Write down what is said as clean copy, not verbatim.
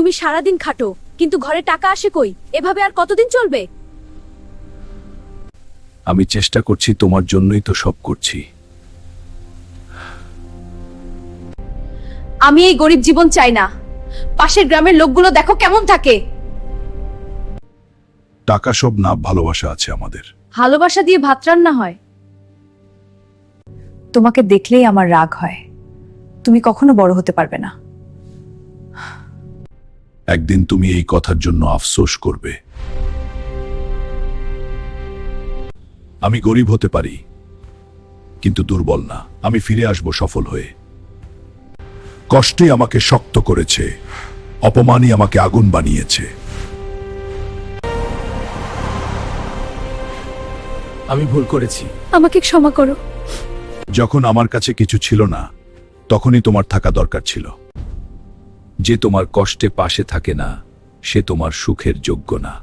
তুমি সারাদিন খাটো, কিন্তু ঘরে টাকা আসে কই? এভাবে আর কতদিন চলবে? আমি চেষ্টা করছি, তোমার জন্যই তো সব করছি। আমি এই গরিব জীবন চাই না। পাশের গ্রামের লোকগুলো দেখো কেমন থাকে। টাকা সব না, ভালোবাসা আছে আমাদের। ভালোবাসা দিয়ে ভাত রান্না হয়? তোমাকে দেখলেই আমার রাগ হয়। তুমি কখনো বড় হতে পারবে না। একদিন তুমি এই কথার জন্য আফসোস করবে। আমি গরিব হতে পারি, কিন্তু দুর্বল না। আমি ফিরে আসব সফল হয়ে। কষ্টে আমাকে শক্ত করেছে, অপমানই আমাকে আগুন বানিয়েছে। আমি ভুল করেছি। আমাকে ক্ষমা করো। যখন আমার কাছে কিছু ছিল না, তখনই তোমার থাকা দরকার ছিল। যে তোমার কষ্টে পাশে থাকে না, সে তোমার সুখের যোগ্য না।